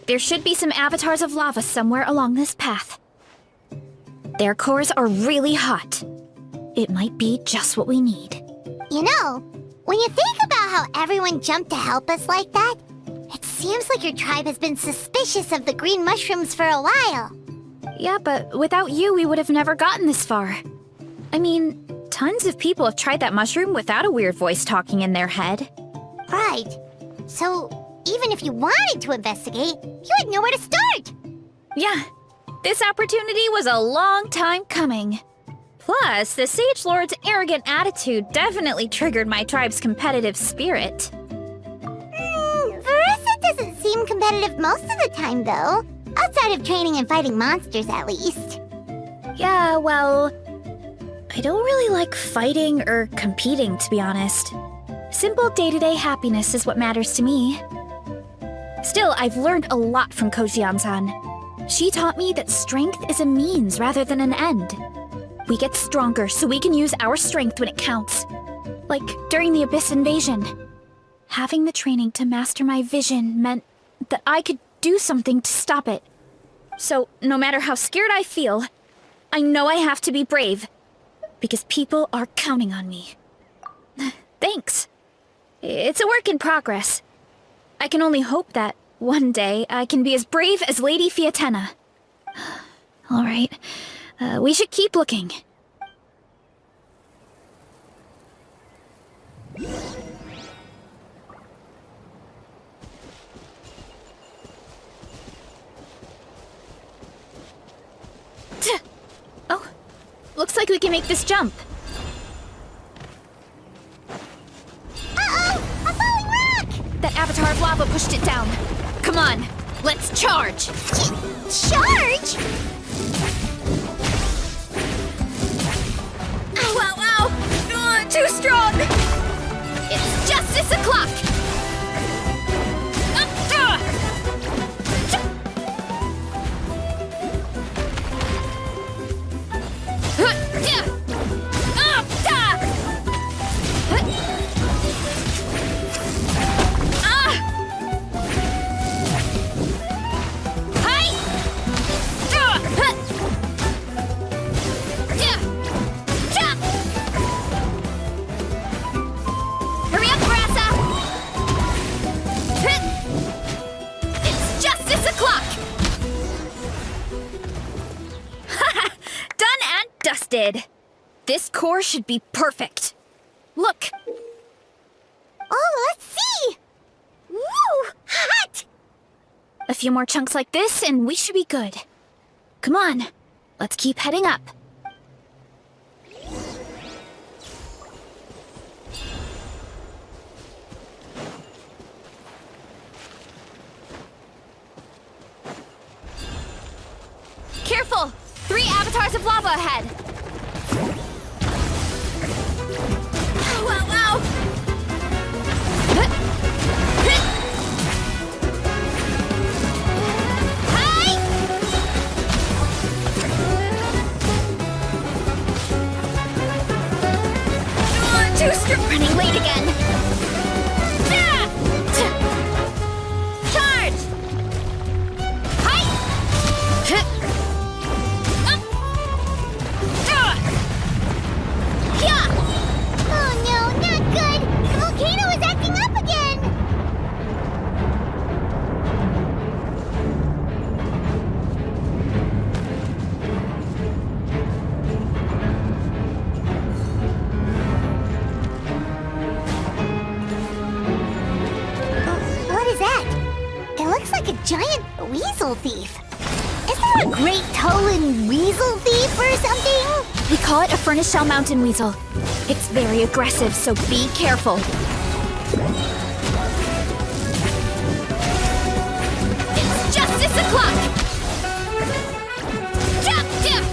There should be some avatars of lava somewhere along this path. Their cores are really hot. It might be just what we need. You know, when you think about how everyone jumped to help us like that, it seems like your tribe has been suspicious of the green mushrooms for a while. Yeah, but without you, we would have never gotten this far. I mean, tons of people have tried that mushroom without a weird voice talking in their head. Right. So, even if you wanted to investigate, you had nowhere to start. Yeah, this opportunity was a long time coming. Plus, the Sage Lord's arrogant attitude definitely triggered my tribe's competitive spirit. Verissa doesn't seem competitive most of the time, though. Outside of training and fighting monsters, at least. Yeah, well, I don't really like fighting or competing, to be honest. Simple day-to-day happiness is what matters to me. Still, I've learned a lot from Kojian-san. She taught me that strength is a means rather than an end. We get stronger so we can use our strength when it counts. Like during the Abyss invasion. Having the training to master my vision meant that I could do something to stop it. So, no matter how scared I feel, I know I have to be brave. Because people are counting on me. Thanks. It's a work in progress. I can only hope that one day I can be as brave as Lady Fiatena. All right, we should keep looking. Oh, looks like we can make this jump. Uh-oh! A falling rock! That avatar of lava pushed it down. Come on, let's charge! Charge? Ow, ow, ow! Too strong! It's justice o'clock! This core should be perfect. Look! Oh, let's see! Woo! Hot! A few more chunks like this and we should be good. Come on, let's keep heading up. Careful! 3 avatars of lava ahead! Wow, wow! Hi! Too strong! Running late again! Charge! Hi! Oh no, not good! The volcano is acting up again! What is that? It looks like a giant weasel thief. Is there a great Tolan weasel thief or something? We call it a furnace shell mountain weasel. It's very aggressive, so be careful. It's justice o'clock! Jump, jump!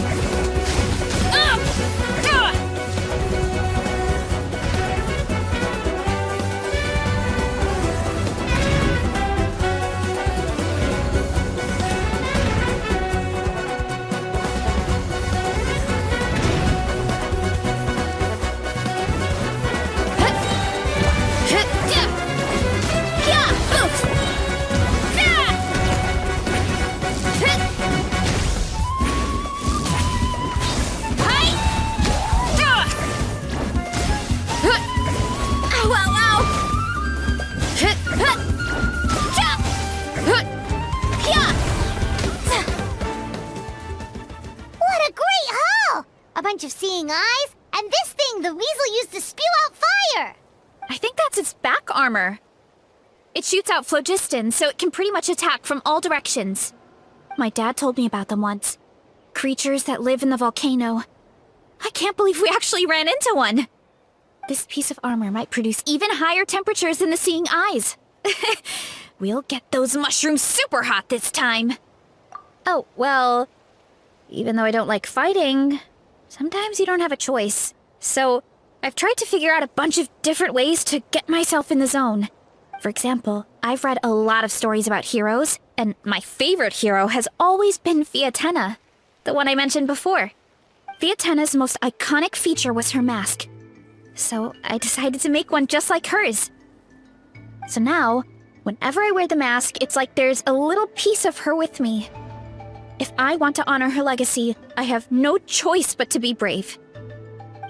bunch of seeing eyes, and this thing the weasel used to spew out fire! I think that's its back armor. It shoots out phlogiston, so it can pretty much attack from all directions. My dad told me about them once. Creatures that live in the volcano. I can't believe we actually ran into one! This piece of armor might produce even higher temperatures than the seeing eyes. We'll get those mushrooms super hot this time. Oh, well, even though I don't like fighting, sometimes you don't have a choice. So, I've tried to figure out a bunch of different ways to get myself in the zone. For example, I've read a lot of stories about heroes, and my favorite hero has always been Fiatenna, the one I mentioned before. Fiatenna's most iconic feature was her mask. So I decided to make one just like hers. So now, whenever I wear the mask, it's like there's a little piece of her with me. If I want to honor her legacy, I have no choice but to be brave.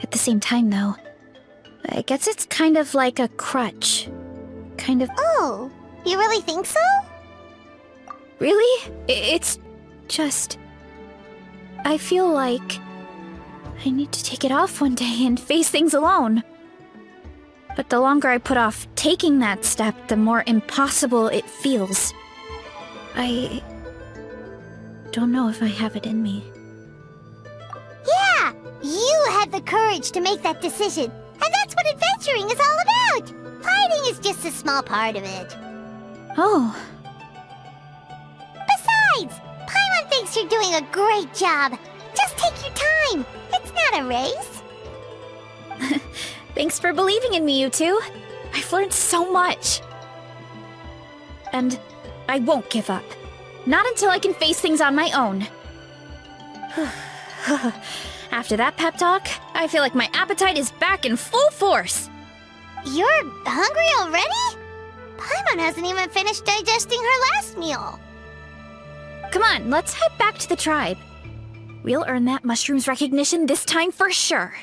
At the same time, though, I guess it's kind of like a crutch. Kind of... Oh, you really think so? Really? It's just... I feel like I need to take it off one day and face things alone. But the longer I put off taking that step, the more impossible it feels. I don't know if I have it in me. Yeah! You had the courage to make that decision, and that's what adventuring is all about! Fighting is just a small part of it. Oh. Besides, Paimon thinks you're doing a great job. Just take your time. It's not a race. Thanks for believing in me, you two. I've learned so much. And I won't give up. Not until I can face things on my own. After that pep talk, I feel like my appetite is back in full force. You're hungry already? Paimon hasn't even finished digesting her last meal. Come on, let's head back to the tribe. We'll earn that mushroom's recognition this time for sure.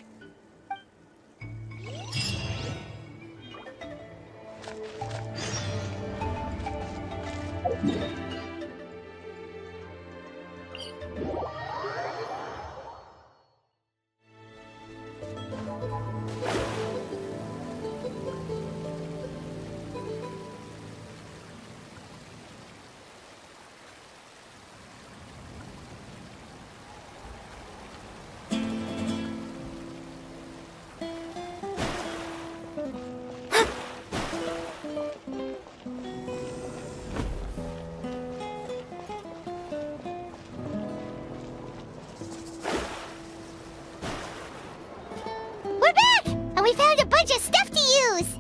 We found a bunch of stuff to use!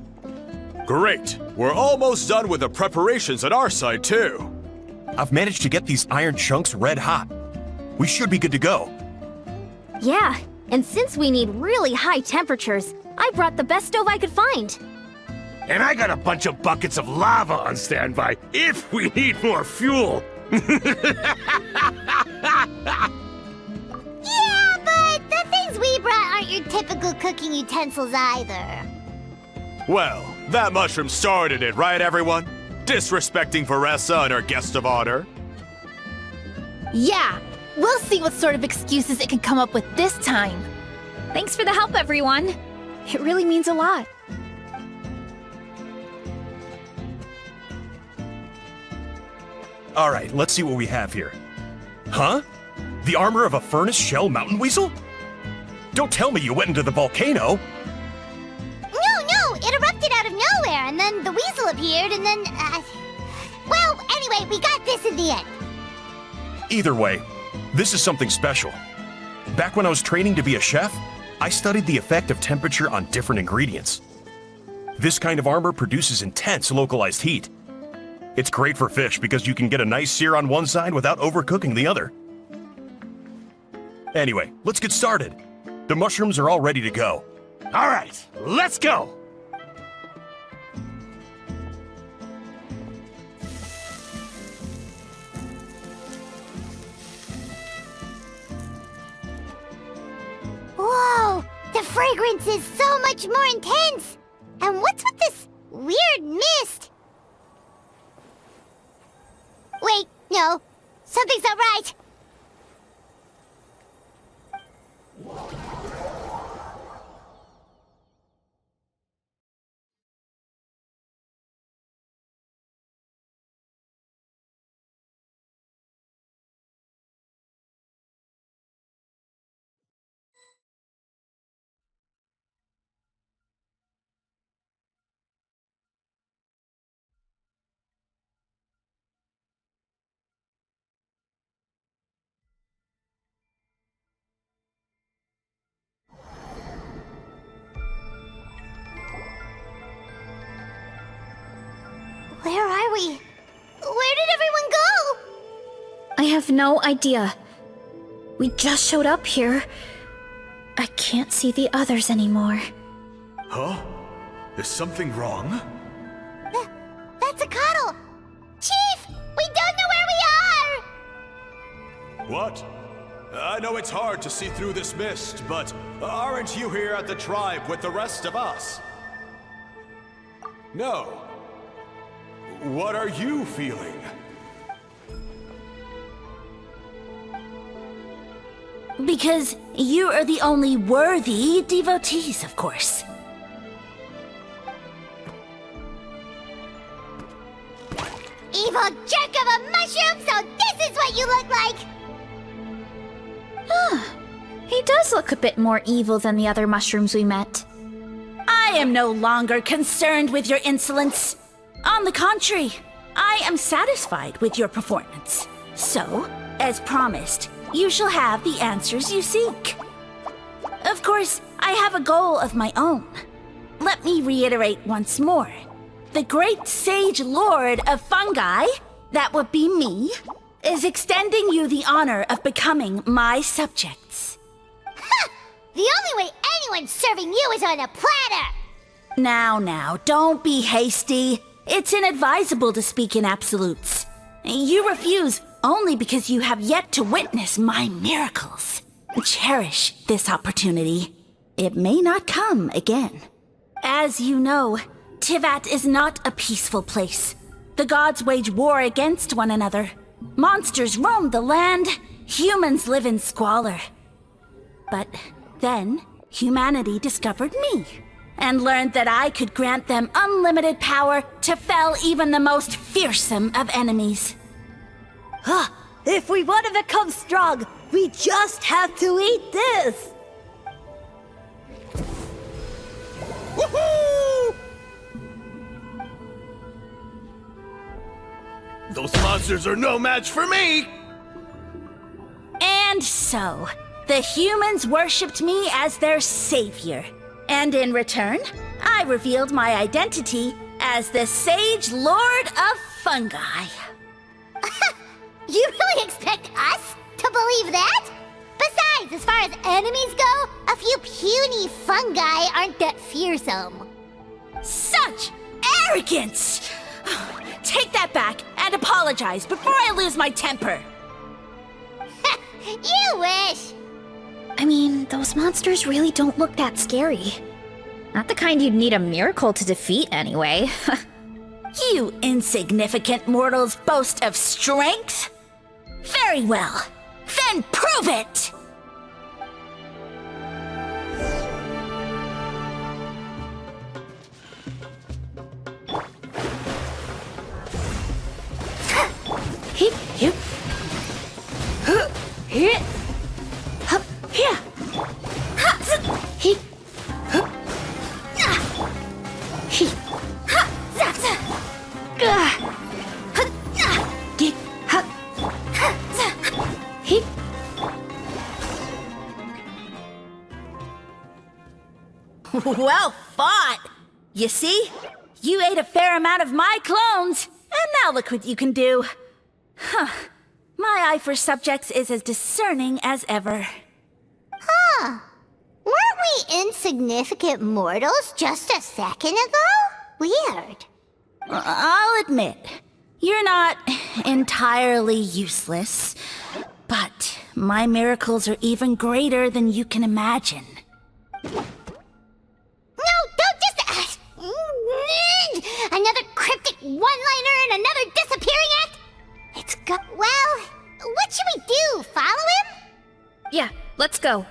Great! We're almost done with the preparations at our side, too. I've managed to get these iron chunks red hot. We should be good to go. Yeah, and since we need really high temperatures, I brought the best stove I could find. And I got a bunch of buckets of lava on standby if we need more fuel. Yeah, but the things we brought aren't your typical cooking utensils either. Well, that mushroom started it, right, everyone? Disrespecting Varessa and her guest of honor. Yeah, we'll see what sort of excuses it can come up with this time. Thanks for the help, everyone. It really means a lot. All right, let's see what we have here. Huh? The armor of a furnace shell mountain weasel? Don't tell me you went into the volcano. No, it erupted out of nowhere, and then the weasel appeared, and then, well, anyway, we got this in the end. Either way, this is something special. Back when I was training to be a chef, I studied the effect of temperature on different ingredients. This kind of armor produces intense localized heat. It's great for fish because you can get a nice sear on one side without overcooking the other. Anyway, let's get started. The mushrooms are all ready to go. All right, let's go. Whoa, the fragrance is so much more intense. And what's with this weird mist? Wait, no, something's not right. Where are we? Where did everyone go? I have no idea. We just showed up here. I can't see the others anymore. Huh? Is something wrong? That's a cuddle. Chief, we don't know where we are. What? I know it's hard to see through this mist, but aren't you here at the tribe with the rest of us? No. What are you feeling? Because you are the only worthy devotees, of course. Evil jerk of a mushroom, so this is what you look like! He does look a bit more evil than the other mushrooms we met. I am no longer concerned with your insolence. On the contrary, I am satisfied with your performance. So, as promised, you shall have the answers you seek. Of course, I have a goal of my own. Let me reiterate once more. The great sage lord of fungi, that would be me, is extending you the honor of becoming my subjects. The only way anyone's serving you is on a platter! Now, don't be hasty. It's inadvisable to speak in absolutes. You refuse only because you have yet to witness my miracles. Cherish this opportunity. It may not come again. As you know, Teyvat is not a peaceful place. The gods wage war against one another. Monsters roam the land. Humans live in squalor. But then, humanity discovered me, and learned that I could grant them unlimited power to fell even the most fearsome of enemies. If we want to become strong, we just have to eat this! Woohoo! Those monsters are no match for me! And so, the humans worshipped me as their savior. And in return, I revealed my identity as the Sage Lord of Fungi. You really expect us to believe that? Besides, as far as enemies go, a few puny fungi aren't that fearsome. Such arrogance! Take that back and apologize before I lose my temper. You wish! I mean, those monsters really don't look that scary. Not the kind you'd need a miracle to defeat, anyway. You insignificant mortals boast of strength? Very well. Then prove it! Well fought! You see? You ate a fair amount of my clones, and now look what you can do. My eye for subjects is as discerning as ever. Weren't we insignificant mortals just a second ago? Weird. I'll admit, you're not entirely useless, but my miracles are even greater than you can imagine. No, don't just... another cryptic one-liner and another disappearing act? It's well, what should we do? Follow him? Yeah, let's go.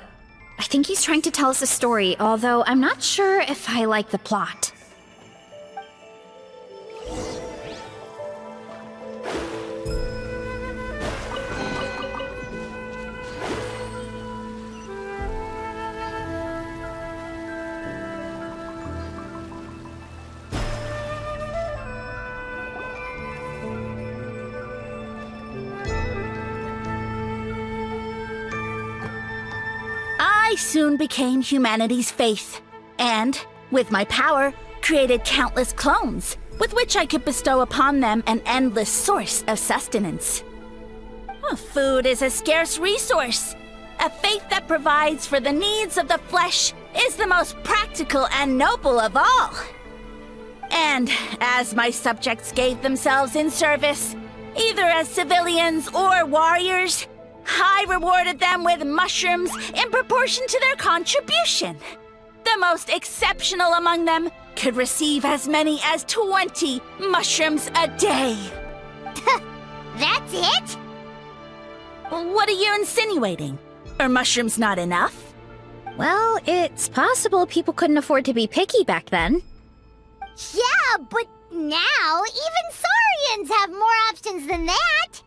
I think he's trying to tell us a story, although I'm not sure if I like the plot. I soon became humanity's faith, and, with my power, created countless clones, with which I could bestow upon them an endless source of sustenance. Food is a scarce resource. A faith that provides for the needs of the flesh is the most practical and noble of all. And as my subjects gave themselves in service, either as civilians or warriors, I rewarded them with mushrooms in proportion to their contribution. The most exceptional among them could receive as many as 20 mushrooms a day. That's it? What are you insinuating? Are mushrooms not enough? Well, it's possible people couldn't afford to be picky back then. Yeah, but now even Saurians have more options than that.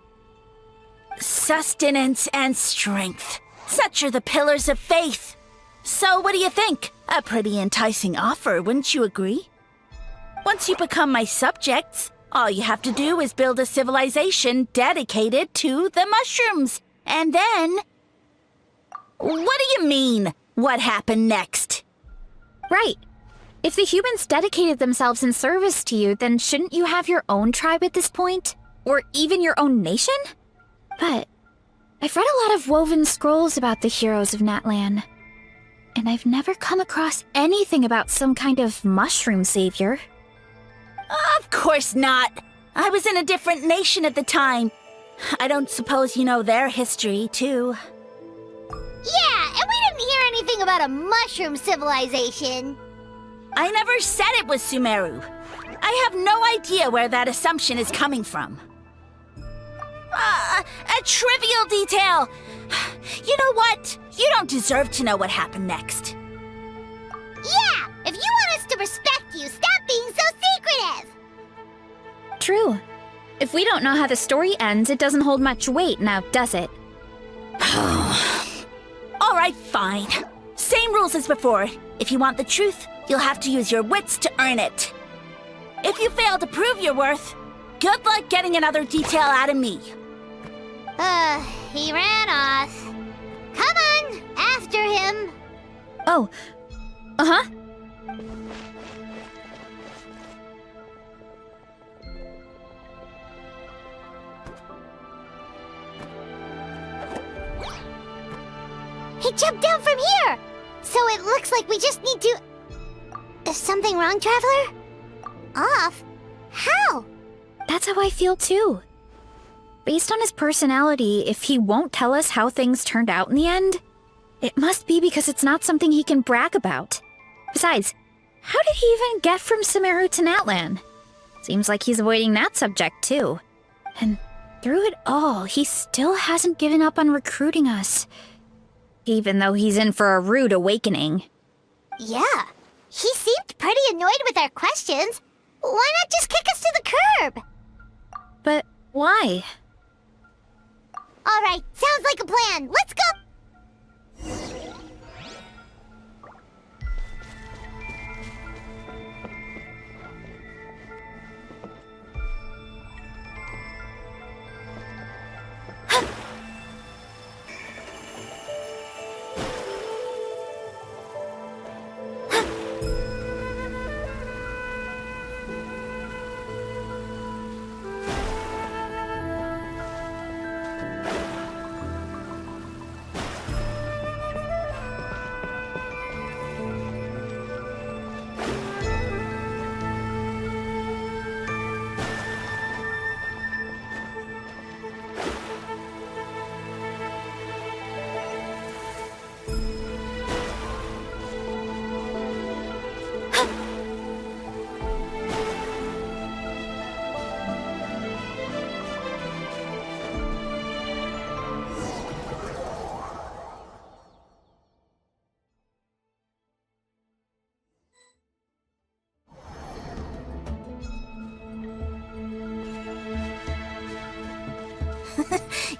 Sustenance and strength. Such are the pillars of faith. So what do you think? A pretty enticing offer, wouldn't you agree? Once you become my subjects, all you have to do is build a civilization dedicated to the mushrooms. And then... What do you mean, what happened next? Right. If the humans dedicated themselves in service to you, then shouldn't you have your own tribe at this point? Or even your own nation? But I've read a lot of woven scrolls about the heroes of Natlan, and I've never come across anything about some kind of mushroom savior. Of course not. I was in a different nation at the time. I don't suppose you know their history, too. Yeah, and we didn't hear anything about a mushroom civilization. I never said it was Sumeru. I have no idea where that assumption is coming from. A trivial detail. You know what? You don't deserve to know what happened next. Yeah, if you want us to respect you, stop being so secretive. True. If we don't know how the story ends, it doesn't hold much weight now, does it? All right, fine. Same rules as before. If you want the truth, you'll have to use your wits to earn it. If you fail to prove your worth, good luck getting another detail out of me. He ran off. Come on, after him. Oh. Uh-huh. He jumped down from here. So it looks like we just need to... Is something wrong, Traveler? Off? How? That's how I feel too. Based on his personality, if he won't tell us how things turned out in the end, it must be because it's not something he can brag about. Besides, how did he even get from Sumeru to Natlan? Seems like he's avoiding that subject too. And through it all, he still hasn't given up on recruiting us. Even though he's in for a rude awakening. Yeah, he seemed pretty annoyed with our questions. Why not just kick us to the curb? But why? All right, sounds like a plan. Let's go!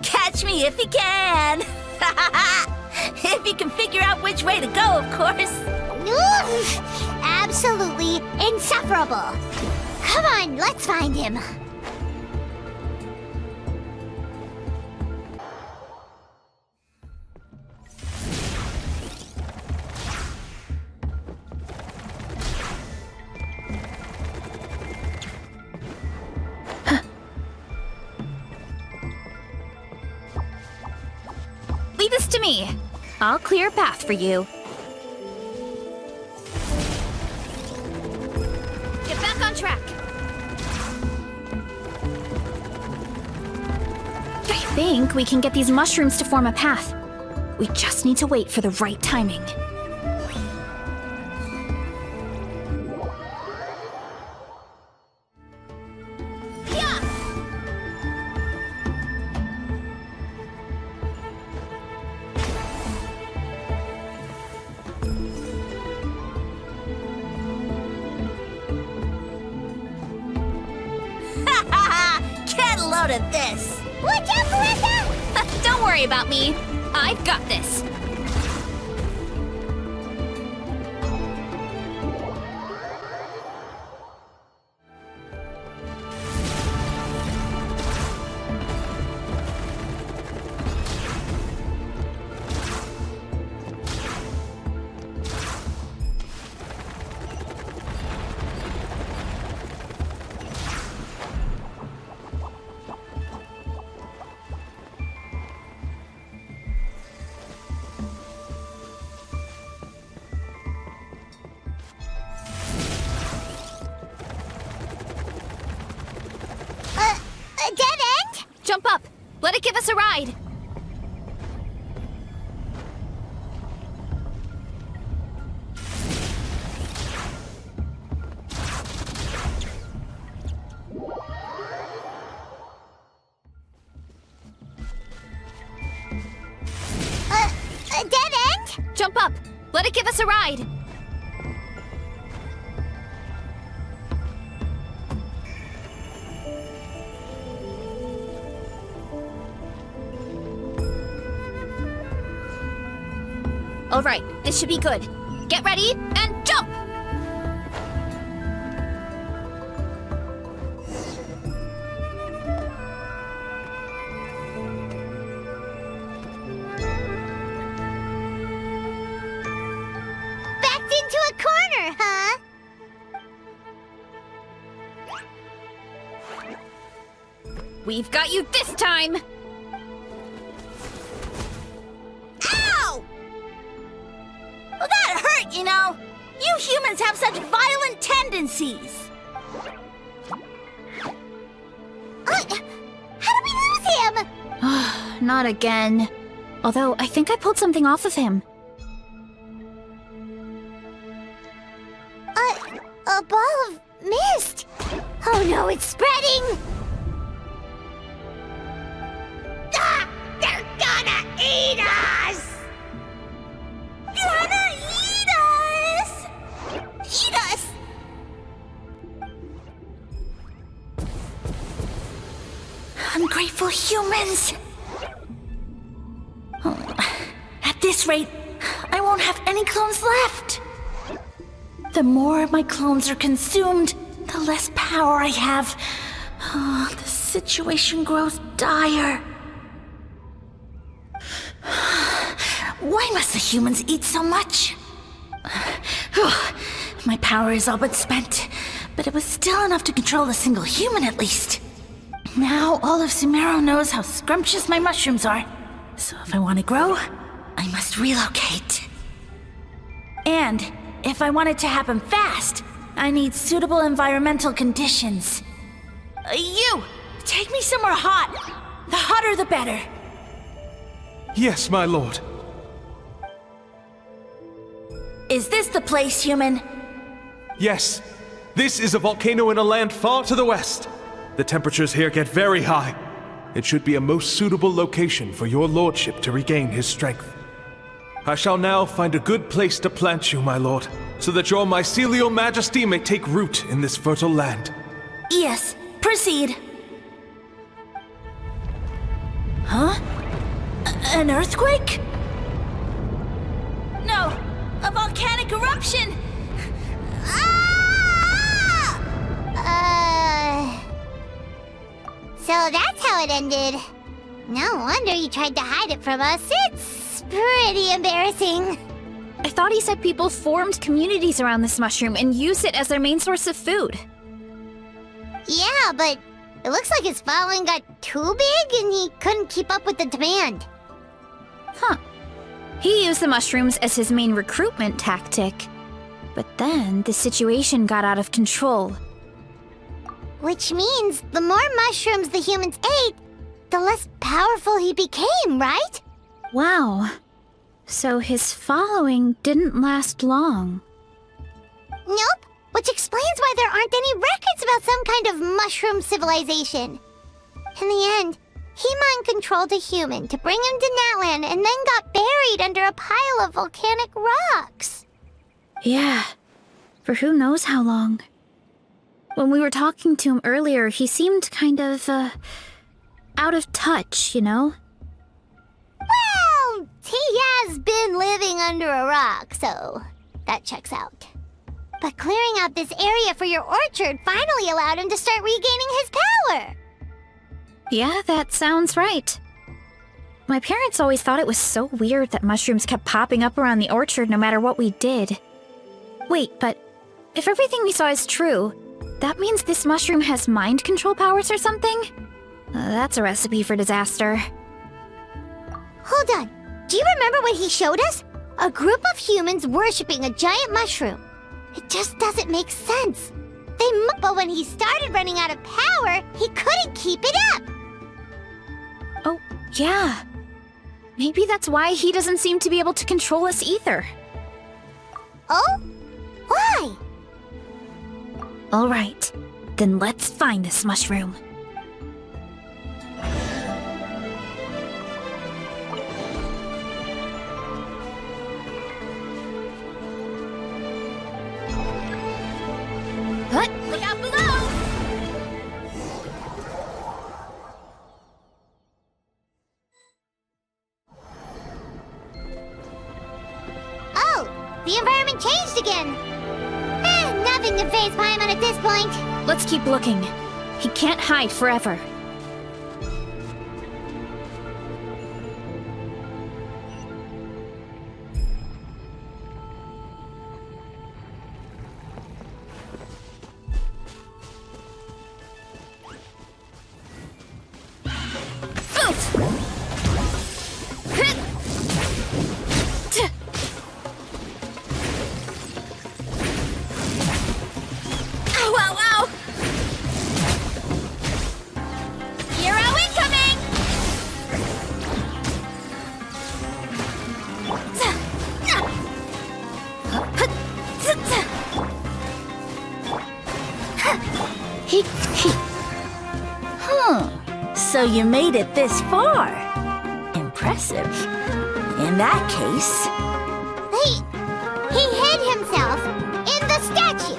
Catch me if you can! If you can figure out which way to go, of course. Absolutely insufferable. Come on, let's find him. this to me. I'll clear a path for you. Get back on track. I think we can get these mushrooms to form a path. We just need to wait for the right timing. Get a load of this! Watch out, Melissa! Don't worry about me. I've got this. A dead end? Jump up. Let it give us a ride. A dead end? Jump up. Let it give us a ride. All right, this should be good. Get ready and jump! Backed into a corner, huh? We've got you this time! Ow! Well, that hurt, you know. You humans have such violent tendencies. How did we lose him? Not again. Although, I think I pulled something off of him. A ball of mist. Oh no, it's spreading! Ah! They're gonna eat us! Gonna eat us! Eat us! Ungrateful humans! Oh, at this rate, I won't have any clones left. The more my clones are consumed, the less power I have. Oh, the situation grows dire. Why must the humans eat so much? My power is all but spent, but it was still enough to control a single human at least. Now all of Sumeru knows how scrumptious my mushrooms are. So if I want to grow, I must relocate. And if I want it to happen fast, I need suitable environmental conditions. You! Take me somewhere hot. The hotter the better. Yes, my lord. Is this the place, human? Yes. This is a volcano in a land far to the west. The temperatures here get very high. It should be a most suitable location for your lordship to regain his strength. I shall now find a good place to plant you, my lord, so that your mycelial majesty may take root in this fertile land. Yes, proceed. Huh? An earthquake? No, a volcanic eruption! Ah! So that's how it ended. No wonder you tried to hide it from us. It's pretty embarrassing. I thought he said people formed communities around this mushroom and used it as their main source of food. Yeah, but it looks like his following got too big and he couldn't keep up with the demand. He used the mushrooms as his main recruitment tactic. But then the situation got out of control. Which means the more mushrooms the humans ate, the less powerful he became, right? Wow. So his following didn't last long. Nope, which explains why there aren't any records about some kind of mushroom civilization. In the end, he mind-controlled a human to bring him to Natlan and then got buried under a pile of volcanic rocks. Yeah, for who knows how long. When we were talking to him earlier, he seemed kind of, out of touch, you know? Well, he has been living under a rock, so that checks out. But clearing out this area for your orchard finally allowed him to start regaining his power. Yeah, that sounds right. My parents always thought it was so weird that mushrooms kept popping up around the orchard no matter what we did. Wait, but if everything we saw is true, that means this mushroom has mind control powers or something? That's a recipe for disaster. Hold on, do you remember what he showed us? A group of humans worshipping a giant mushroom. It just doesn't make sense. But when he started running out of power, he couldn't keep it up. Oh, yeah. Maybe that's why he doesn't seem to be able to control us either. Oh? Why? All right, then let's find this mushroom. What? Look out below! Oh, the environment changed again. Nothing to face Paimon at this point. Let's keep looking. He can't hide forever. So you made it this far. Impressive. In that case... He hid himself in the statue.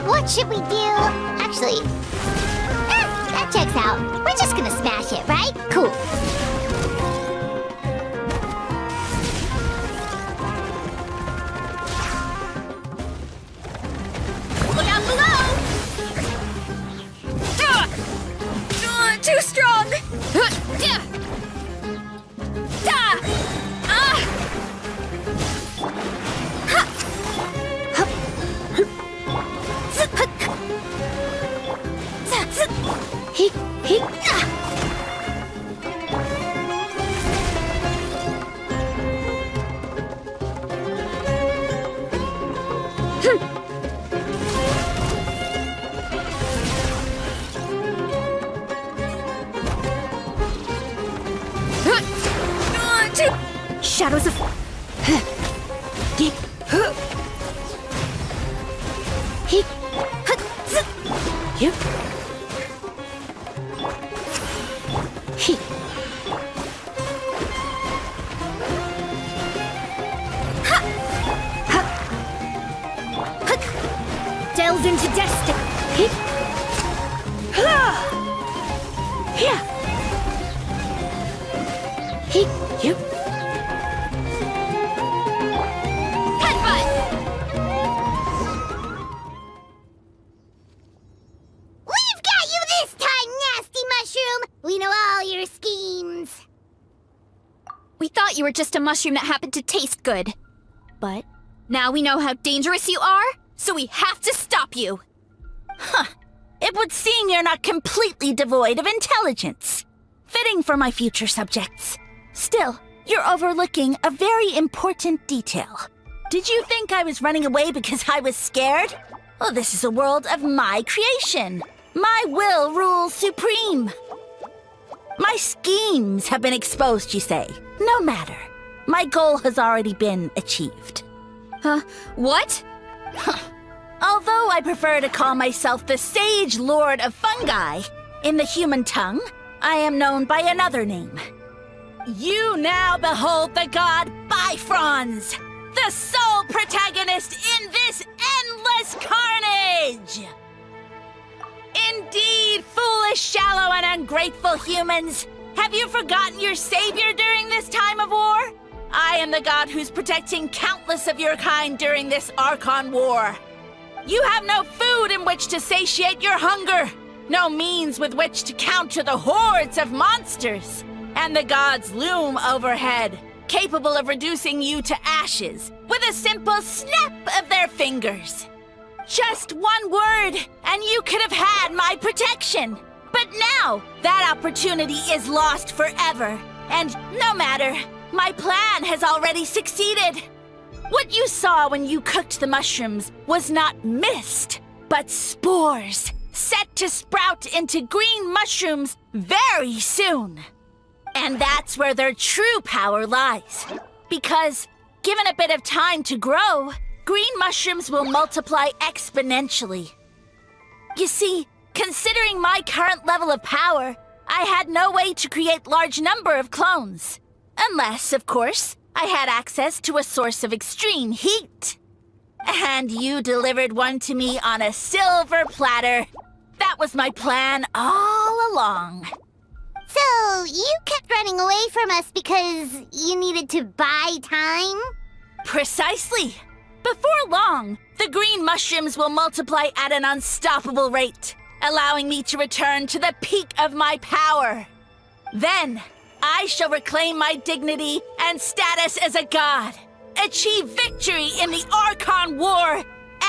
What should we do? Actually, that checks out. We're just gonna smash it, right? Cool. Look out below! Too strong! Shadows of... Delve into destiny. We've got you this time, nasty mushroom! We know all your schemes. We thought you were just a mushroom that happened to taste good. But now we know how dangerous you are, so we have to stop you. It would seem you're not completely devoid of intelligence. Fitting for my future subjects. Still, you're overlooking a very important detail. Did you think I was running away because I was scared? Well, this is a world of my creation. My will rules supreme. My schemes have been exposed, you say. No matter. My goal has already been achieved. What? Although I prefer to call myself the Sage Lord of Fungi, in the human tongue, I am known by another name. You now behold the god Bifrons, the sole protagonist in this endless carnage! Indeed, foolish, shallow, and ungrateful humans! Have you forgotten your savior during this time of war? I am the god who's protecting countless of your kind during this Archon War. You have no food in which to satiate your hunger, no means with which to counter the hordes of monsters, and the gods loom overhead, capable of reducing you to ashes with a simple snap of their fingers. Just one word, and you could have had my protection. But now, that opportunity is lost forever. And no matter, my plan has already succeeded. What you saw when you cooked the mushrooms was not mist, but spores, set to sprout into green mushrooms very soon. And that's where their true power lies. Because, given a bit of time to grow, green mushrooms will multiply exponentially. You see, considering my current level of power, I had no way to create large number of clones. Unless, of course, I had access to a source of extreme heat. And you delivered one to me on a silver platter. That was my plan all along. So, you kept running away from us because you needed to buy time? Precisely. Before long, the green mushrooms will multiply at an unstoppable rate, allowing me to return to the peak of my power. Then, I shall reclaim my dignity and status as a god, achieve victory in the Archon War,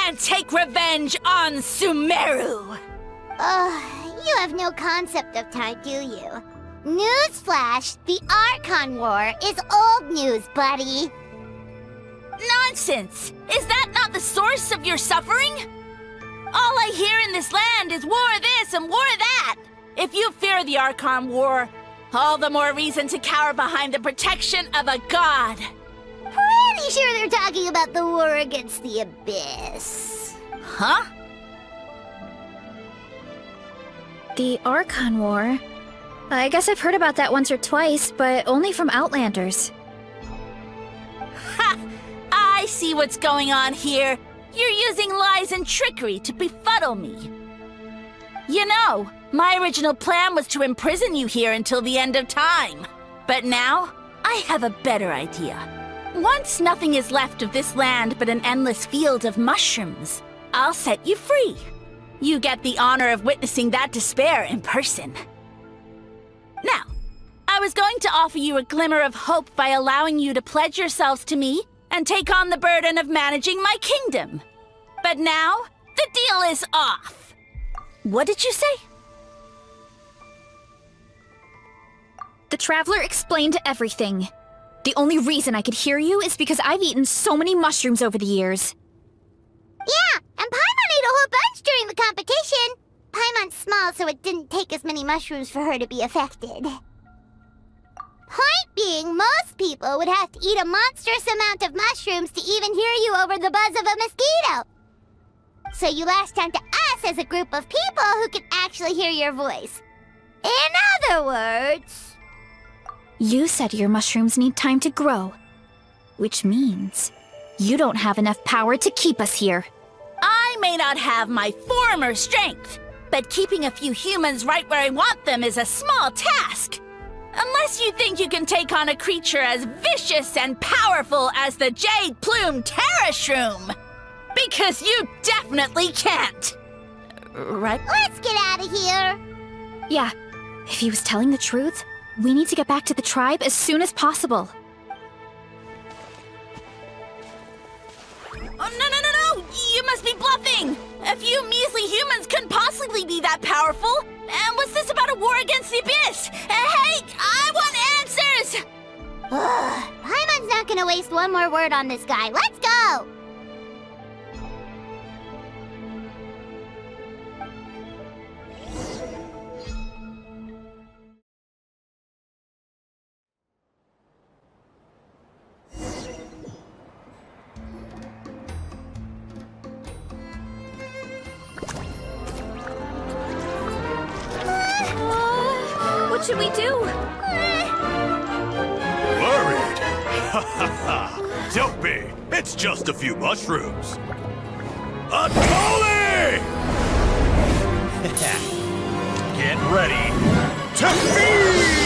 and take revenge on Sumeru. You have no concept of time, do you? Newsflash, the Archon War is old news, buddy. Nonsense! Is that not the source of your suffering? All I hear in this land is war this and war that. If you fear the Archon War, all the more reason to cower behind the protection of a god. Pretty sure they're talking about the war against the Abyss. Huh? The Archon War? I guess I've heard about that once or twice, but only from Outlanders. Ha! I see what's going on here. You're using lies and trickery to befuddle me. You know, my original plan was to imprison you here until the end of time. But now, I have a better idea. Once nothing is left of this land but an endless field of mushrooms, I'll set you free. You get the honor of witnessing that despair in person. Now, I was going to offer you a glimmer of hope by allowing you to pledge yourselves to me and take on the burden of managing my kingdom. But now, the deal is off. What did you say? The Traveler explained everything. The only reason I could hear you is because I've eaten so many mushrooms over the years. Yeah, and Paimon ate a whole bunch during the competition. Paimon's small, so it didn't take as many mushrooms for her to be affected. Point being, most people would have to eat a monstrous amount of mushrooms to even hear you over the buzz of a mosquito. So you latched onto us as a group of people who could actually hear your voice. In other words... You said your mushrooms need time to grow. Which means you don't have enough power to keep us here. I may not have my former strength, but keeping a few humans right where I want them is a small task. Unless you think you can take on a creature as vicious and powerful as the Jade-Plume Terrashroom. Because you definitely can't. Right? Let's get out of here. Yeah, if he was telling the truth, we need to get back to the tribe as soon as possible. Oh, no! You must be bluffing! A few measly humans couldn't possibly be that powerful! And what's this about a war against the Abyss? Hey, I want answers! gonna waste one more word on this guy. Let's go! What should we do? Worried? Ha ha ha! Don't be! It's just a few mushrooms! Unholy! Get ready to feast!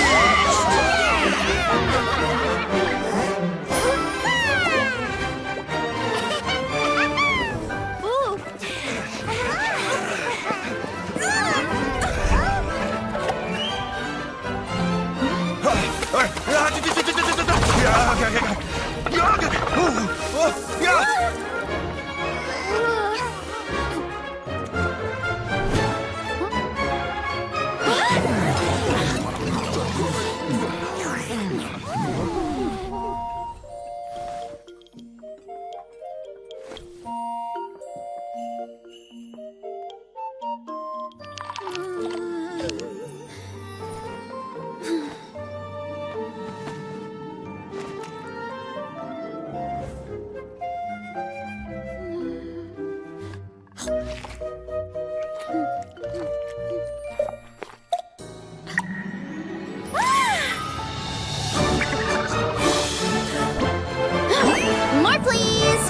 More, please!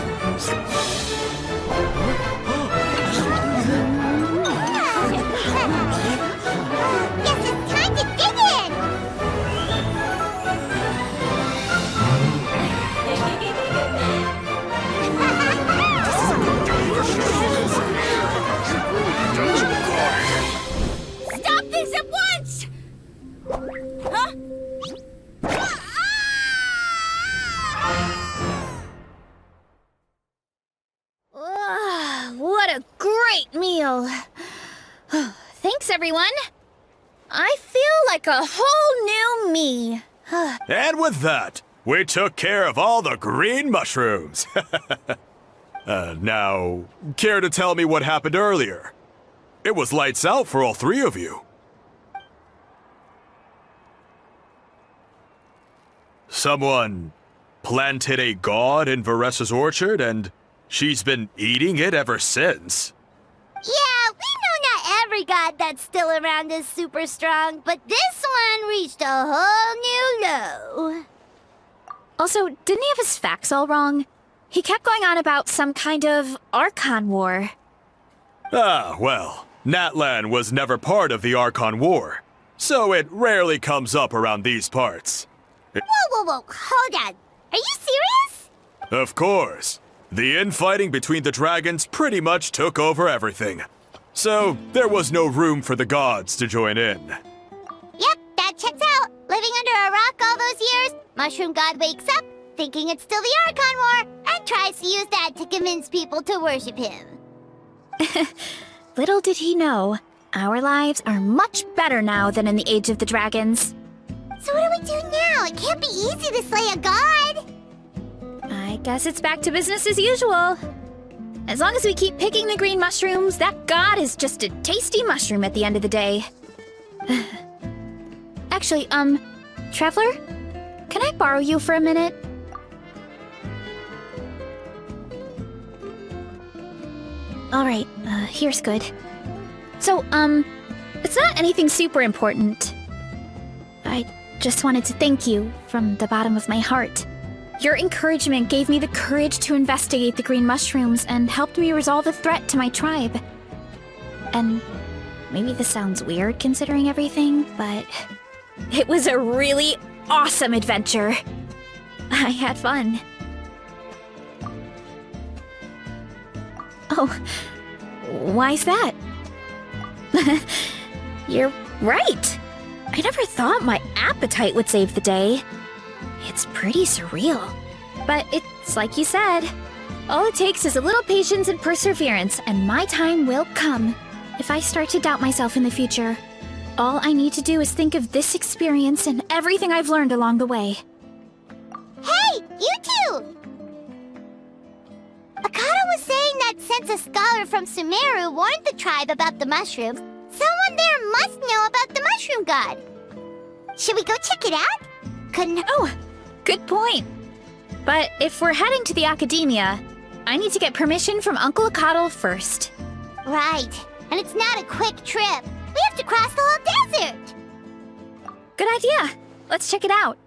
Yes, it's time to dig in! Stop this at once! Huh? What a great meal! Thanks, everyone. I feel like a whole new me. And with that, we took care of all the green mushrooms. Now, care to tell me what happened earlier? It was lights out for all three of you. Someone planted a god in Varessa's orchard, and she's been eating it ever since. Yeah, we know not every god that's still around is super strong, but this one reached a whole new low. Also, didn't he have his facts all wrong? He kept going on about some kind of Archon War. Ah, well, Natlan was never part of the Archon War, so it rarely comes up around these parts. Whoa, hold on. Are you serious? Of course. The infighting between the dragons pretty much took over everything. So, there was no room for the gods to join in. Yep, that checks out. Living under a rock all those years, Mushroom God wakes up, thinking it's still the Archon War, and tries to use that to convince people to worship him. Little did he know, our lives are much better now than in the Age of the Dragons. So what do we do now? It can't be easy to slay a god. I guess it's back to business as usual. As long as we keep picking the green mushrooms, that god is just a tasty mushroom at the end of the day. Actually, Traveler? Can I borrow you for a minute? Alright, here's good. So, it's not anything super important. I just wanted to thank you from the bottom of my heart. Your encouragement gave me the courage to investigate the green mushrooms and helped me resolve a threat to my tribe. And maybe this sounds weird considering everything, but it was a really awesome adventure. I had fun. Oh, why's that? You're right. I never thought my appetite would save the day. It's pretty surreal. But it's like you said. All it takes is a little patience and perseverance, and my time will come. If I start to doubt myself in the future, all I need to do is think of this experience and everything I've learned along the way. Hey, you too! Akata was saying that since a scholar from Sumeru warned the tribe about the mushrooms, someone there must know about the mushroom god. Should we go check it out? Oh, good point. But if we're heading to the academia, I need to get permission from Uncle Akatl first. Right. And it's not a quick trip. We have to cross the whole desert. Good idea. Let's check it out.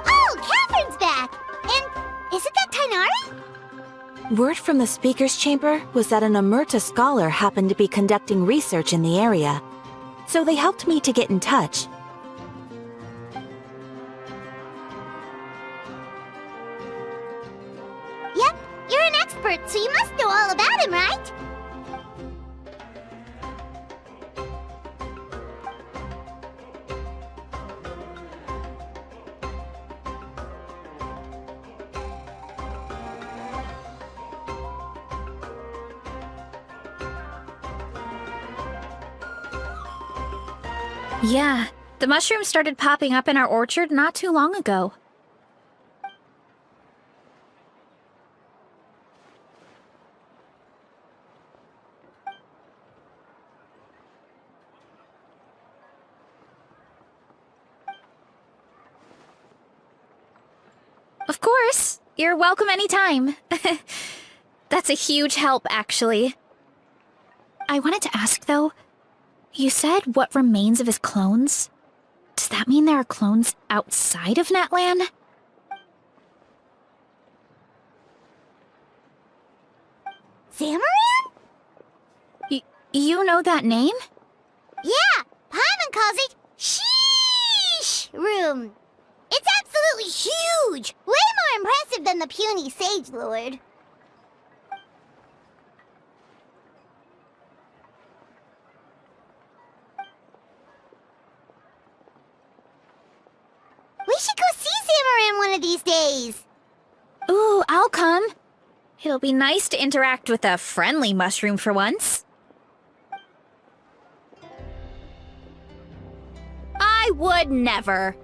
Oh, Catherine's back! And isn't that Tainari? Word from the speaker's chamber was that an Amurta scholar happened to be conducting research in the area, so they helped me to get in touch. Yep, you're an expert, so you must know all about him, right? Yeah, the mushrooms started popping up in our orchard not too long ago. Of course, you're welcome anytime. That's a huge help, actually. I wanted to ask, though, you said what remains of his clones? Does that mean there are clones outside of Natlan? Zamaran? You know that name? Yeah, Paimon calls it Sheesh Room. It's absolutely huge! Way more impressive than the puny Sage Lord. We should go see Zamaran one of these days. Ooh, I'll come. It'll be nice to interact with a friendly mushroom for once. I would never.